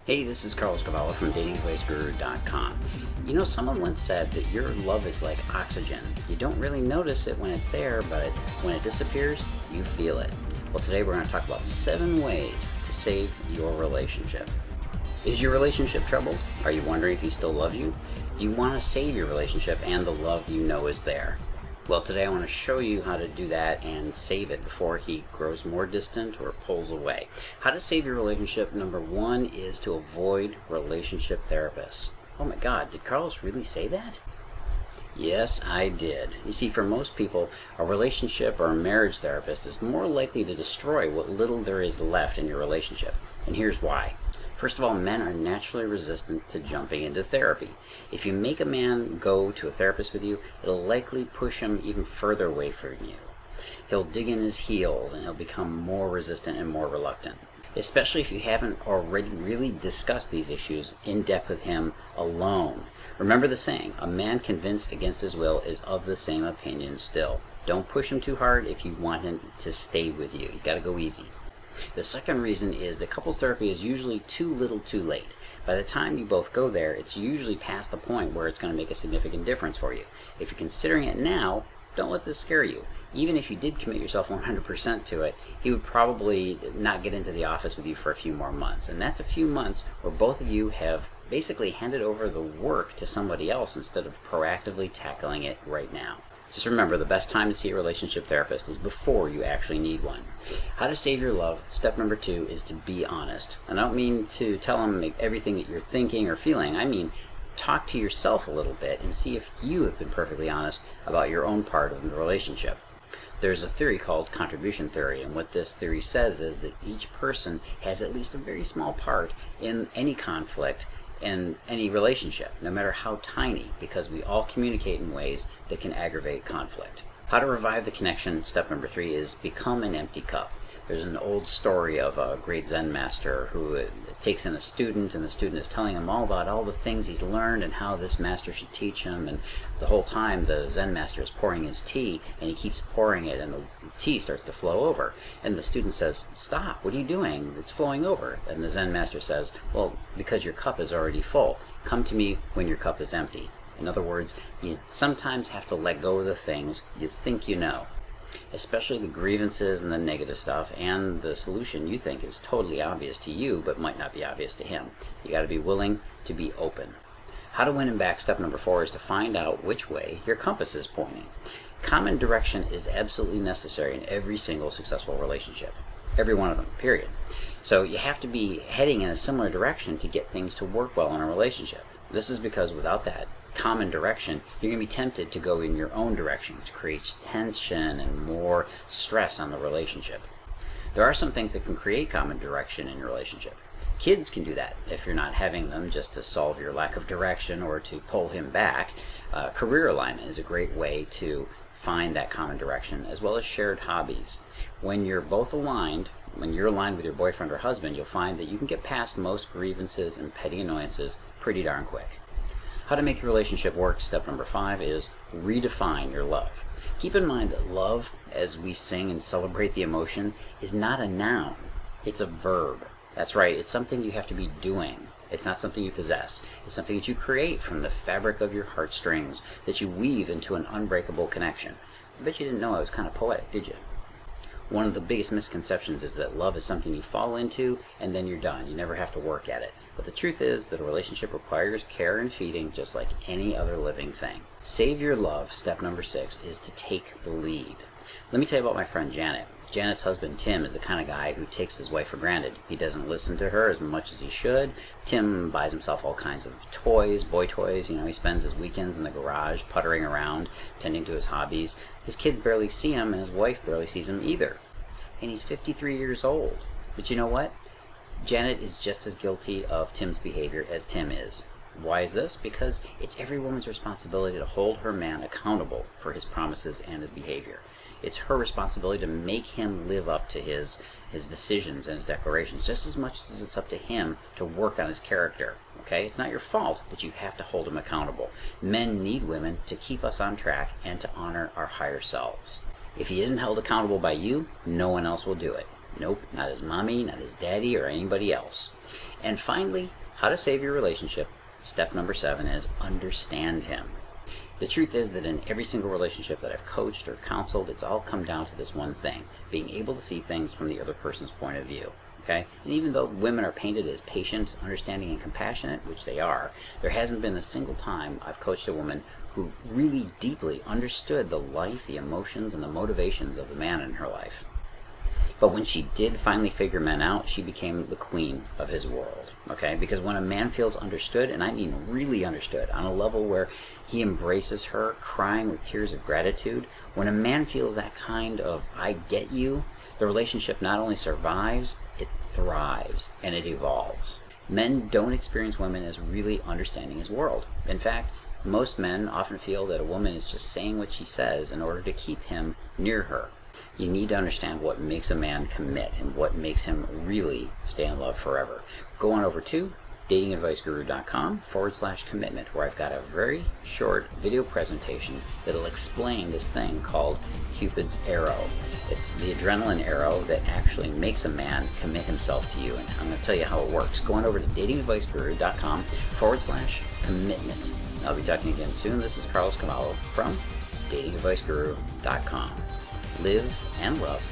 Hey, this is Cavallo from datingadviceGuru.com. You know, someone once said that your love is like oxygen. You don't really notice it when it's there, but when it disappears, you feel it. Well, today we're going to talk about 7 ways to save your relationship. Is your relationship troubled? Are you wondering if he still loves you? Do you want to save your relationship and the love you know is there? Well, today I want to show you how to do that and save it before he grows more distant or pulls away. How to save your relationship, number 1, is to avoid relationship therapists. Oh my God, did Carlos really say that? Yes, I did. You see, for most people, a relationship or a marriage therapist is more likely to destroy what little there is left in your relationship. And here's why. First of all, men are naturally resistant to jumping into therapy. If you make a man go to a therapist with you, it'll likely push him even further away from you. He'll dig in his heels and he'll become more resistant and more reluctant. Especially if you haven't already really discussed these issues in depth with him alone. Remember the saying, a man convinced against his will is of the same opinion still. Don't push him too hard if you want him to stay with you. You gotta go easy. The second reason is that couples therapy is usually too little too late. By the time you both go there, it's usually past the point where it's going to make a significant difference for you. If you're considering it now, don't let this scare you. Even if you did commit yourself 100% to it, he would probably not get into the office with you for a few more months. And that's a few months where both of you have basically handed over the work to somebody else instead of proactively tackling it right now. Just remember, the best time to see a relationship therapist is before you actually need one. How to save your love, step number 2, is to be honest. And I don't mean to tell him everything that you're thinking or feeling. I mean, talk to yourself a little bit and see if you have been perfectly honest about your own part of the relationship. There's a theory called contribution theory, and what this theory says is that each person has at least a very small part in any conflict in any relationship, no matter how tiny, because we all communicate in ways that can aggravate conflict. How to revive the connection, step number 3, is become an empty cup. There's an old story of a great Zen master who takes in a student, and the student is telling him all about all the things he's learned and how this master should teach him. And the whole time the Zen master is pouring his tea, and he keeps pouring it, and the tea starts to flow over. And the student says, "Stop, what are you doing? It's flowing over." And the Zen master says, "Well, because your cup is already full. Come to me when your cup is empty." In other words, you sometimes have to let go of the things you think you know, especially the grievances and the negative stuff, and the solution you think is totally obvious to you but might not be obvious to him. You got to be willing to be open. How to win him back, step number 4, is to find out which way your compass is pointing. Common direction is absolutely necessary in every single successful relationship. Every one of them, period. So you have to be heading in a similar direction to get things to work well in a relationship. This is because without that common direction, you're going to be tempted to go in your own direction, which creates tension and more stress on the relationship. There are some things that can create common direction in your relationship. Kids can do that if you're not having them just to solve your lack of direction or to pull him back. Career alignment is a great way to find that common direction, as well as shared hobbies. When you're both aligned, when you're aligned with your boyfriend or husband, you'll find that you can get past most grievances and petty annoyances pretty darn quick. How to make your relationship work, step number 5, is redefine your love. Keep in mind that love, as we sing and celebrate the emotion, is not a noun. It's a verb. That's right, it's something you have to be doing. It's not something you possess. It's something that you create from the fabric of your heartstrings, that you weave into an unbreakable connection. I bet you didn't know I was kind of poetic, did you? One of the biggest misconceptions is that love is something you fall into and then you're done. You never have to work at it. But the truth is that a relationship requires care and feeding just like any other living thing. Save your love, step number 6, is to take the lead. Let me tell you about my friend Janet. Janet's husband Tim is the kind of guy who takes his wife for granted. He doesn't listen to her as much as he should. Tim buys himself all kinds of toys, boy toys. He spends his weekends in the garage puttering around, tending to his hobbies. His kids barely see him, and his wife barely sees him either. And he's 53 years old. But you know what? Janet is just as guilty of Tim's behavior as Tim is. Why is this? Because it's every woman's responsibility to hold her man accountable for his promises and his behavior. It's her responsibility to make him live up to his decisions and his declarations, just as much as it's up to him to work on his character. Okay? It's not your fault, but you have to hold him accountable. Men need women to keep us on track and to honor our higher selves. If he isn't held accountable by you, no one else will do it. Nope, not his mommy, not his daddy, or anybody else. And finally, how to save your relationship. Step number 7 is understand him. The truth is that in every single relationship that I've coached or counseled, it's all come down to this one thing, being able to see things from the other person's point of view. Okay? And even though women are painted as patient, understanding, and compassionate, which they are, there hasn't been a single time I've coached a woman who really deeply understood the life, the emotions, and the motivations of the man in her life. But when she did finally figure men out, she became the queen of his world, okay? Because when a man feels understood, and I mean really understood, on a level where he embraces her, crying with tears of gratitude, when a man feels that kind of "I get you," the relationship not only survives, it thrives, and it evolves. Men don't experience women as really understanding his world. In fact, most men often feel that a woman is just saying what she says in order to keep him near her. You need to understand what makes a man commit and what makes him really stay in love forever. Go on over to datingadviceguru.com/commitment, where I've got a very short video presentation that'll explain this thing called Cupid's arrow. It's the adrenaline arrow that actually makes a man commit himself to you, and I'm going to tell you how it works. Go on over to datingadviceguru.com/commitment. I'll be talking again soon. This is Cavallo from datingadviceguru.com. Live and love